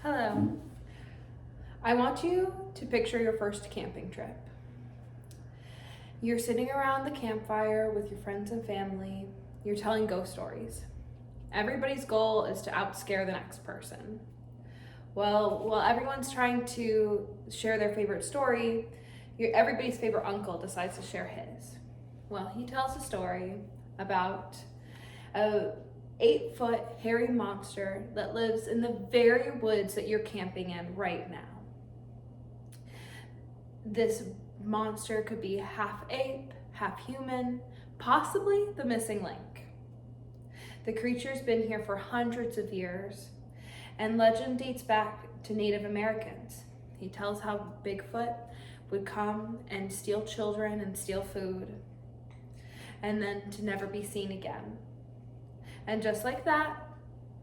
Hello. I want you to picture your first camping trip. You're sitting around the campfire with your friends and family. You're telling ghost stories. Everybody's goal is to outscare the next person. Well, while everyone's trying to share their favorite story, everybody's favorite uncle decides to share his. Well, he tells a story about a 8-foot hairy monster that lives in the very woods that you're camping in right now. This monster could be half ape, half human, possibly the missing link. The creature's been here for hundreds of years, and legend dates back to Native Americans. He tells how Bigfoot would come and steal children and steal food, and then to never be seen again. And just like that,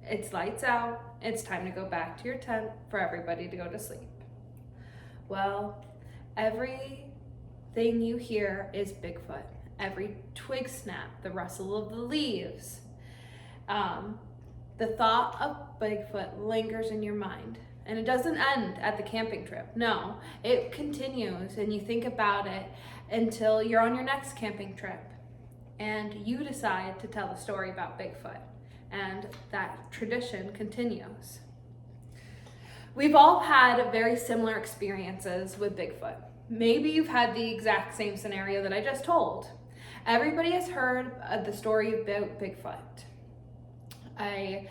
it's lights out. It's time to go back to your tent for everybody to go to sleep. Well, everything you hear is Bigfoot. Every twig snap, the rustle of the leaves. The thought of Bigfoot lingers in your mind. And it doesn't end at the camping trip. No, it continues and you think about it until you're on your next camping trip. And you decide to tell the story about Bigfoot. And that tradition continues. We've all had very similar experiences with Bigfoot. Maybe you've had the exact same scenario that I just told. Everybody has heard the story about Bigfoot. A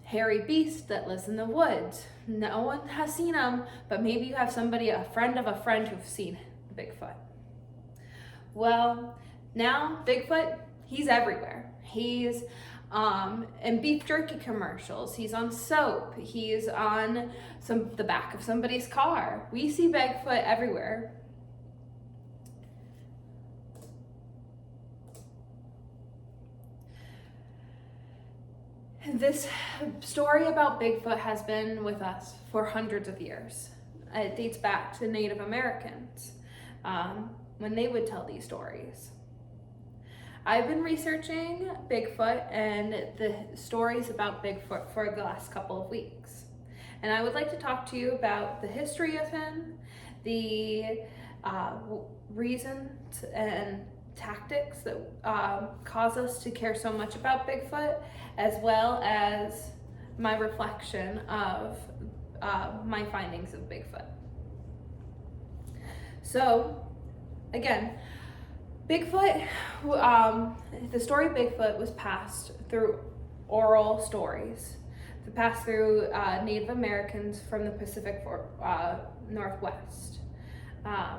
hairy beast that lives in the woods. No one has seen him, but maybe you have somebody, a friend of a friend, who've seen Bigfoot. Well, now Bigfoot, he's everywhere. He's in beef jerky commercials. He's on soap. He's on the back of somebody's car. We see Bigfoot everywhere. This story about Bigfoot has been with us for hundreds of years. It dates back to Native Americans when they would tell these stories. I've been researching Bigfoot and the stories about Bigfoot for the last couple of weeks. And I would like to talk to you about the history of him, the reasons and tactics that cause us to care so much about Bigfoot, as well as my reflection of my findings of Bigfoot. So, again, Bigfoot, the story of Bigfoot was passed through oral stories, passed through Native Americans from the Pacific Northwest. I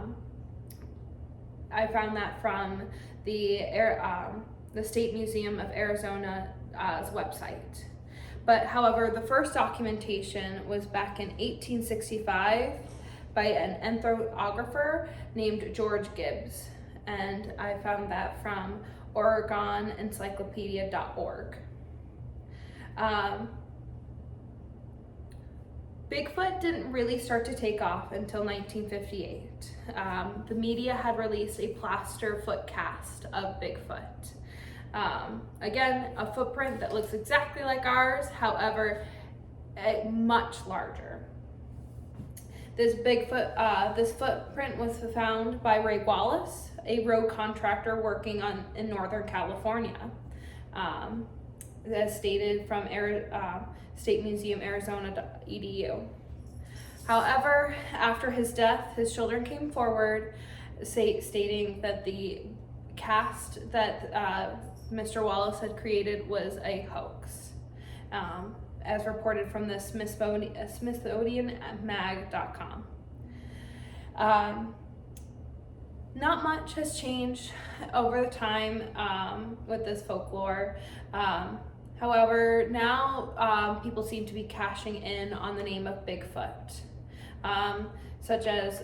found that from the State Museum of Arizona's website. But however, the first documentation was back in 1865 by an ethnographer named George Gibbs. And I found that from OregonEncyclopedia.org. Bigfoot didn't really start to take off until 1958. The media had released a plaster foot cast of Bigfoot. Again, a footprint that looks exactly like ours, however, much larger. This footprint was found by Ray Wallace, a road contractor working in Northern California, as stated from State Museum Arizona.edu. However, after his death, his children came forward stating that the cast that Mr. Wallace had created was a hoax, as reported from the SmithsonianMag.com. Not much has changed over the time with this folklore. However, now people seem to be cashing in on the name of Bigfoot, such as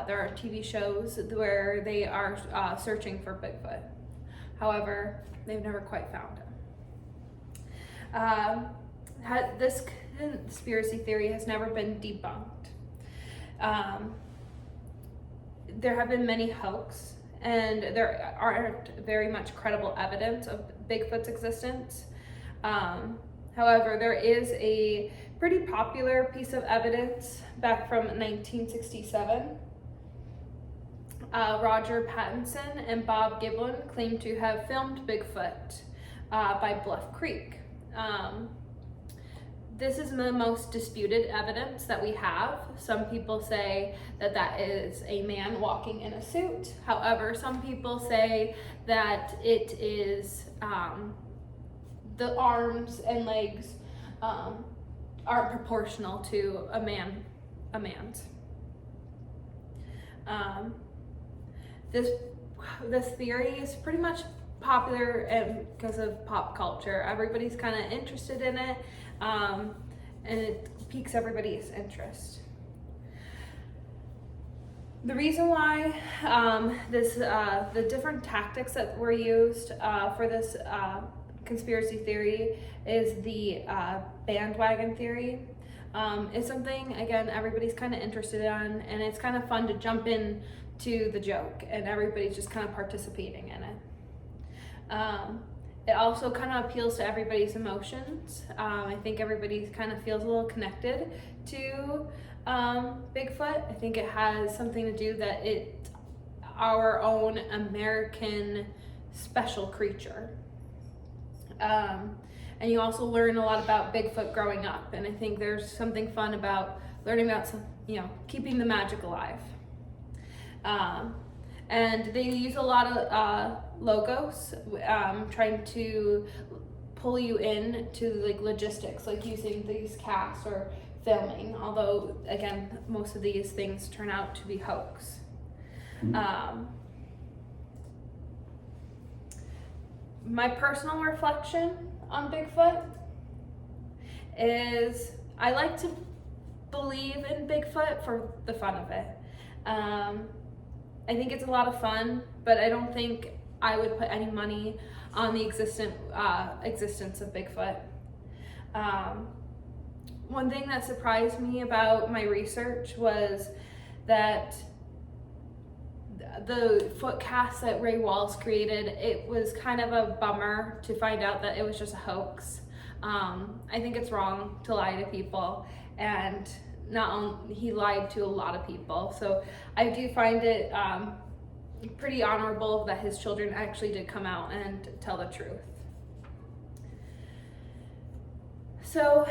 there are TV shows where they are searching for Bigfoot. However, they've never quite found him. This conspiracy theory has never been debunked. There have been many hoaxes, and there aren't very much credible evidence of Bigfoot's existence. However, there is a pretty popular piece of evidence back from 1967. Roger Pattinson and Bob Giblin claim to have filmed Bigfoot by Bluff Creek. This is the most disputed evidence that we have. Some people say that that is a man walking in a suit. However, some people say that it is the arms and legs aren't proportional to a man's. This theory is pretty much popular because of pop culture. Everybody's kind of interested in it, and it piques everybody's interest. The reason why the different tactics that were used for this conspiracy theory is the bandwagon theory. It's something, again, everybody's kind of interested in, and it's kind of fun to jump in to the joke, and everybody's just kind of participating in it. It also kind of appeals to everybody's emotions. I think everybody kind of feels a little connected to Bigfoot. I think it has something to do that it's our own American special creature. And you also learn a lot about Bigfoot growing up, and I think there's something fun about learning about keeping the magic alive. And they use a lot of logos, trying to pull you in to like logistics, like using these casts or filming. Although, again, most of these things turn out to be hoax. My personal reflection on Bigfoot is I like to believe in Bigfoot for the fun of it. I think it's a lot of fun, but I don't think I would put any money on the existence of Bigfoot. One thing that surprised me about my research was that the foot cast that Ray Walls created, it was kind of a bummer to find out that it was just a hoax. I think it's wrong to lie to people, and he lied to a lot of people. So I do find it pretty honorable that his children actually did come out and tell the truth. So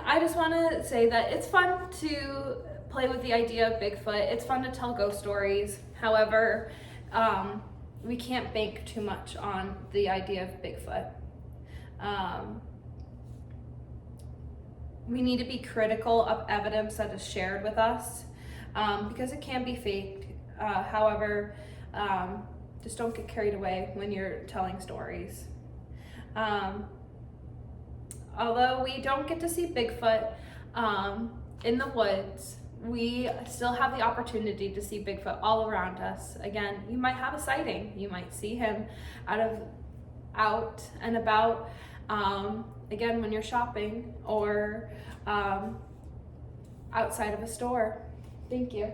I just want to say that it's fun to play with the idea of Bigfoot. It's fun to tell ghost stories. However, we can't bank too much on the idea of Bigfoot. We need to be critical of evidence that is shared with us, because it can be faked. However, just don't get carried away when you're telling stories. Although we don't get to see Bigfoot in the woods, we still have the opportunity to see Bigfoot all around us. Again, you might have a sighting. You might see him out and about, again, when you're shopping or outside of a store. Thank you.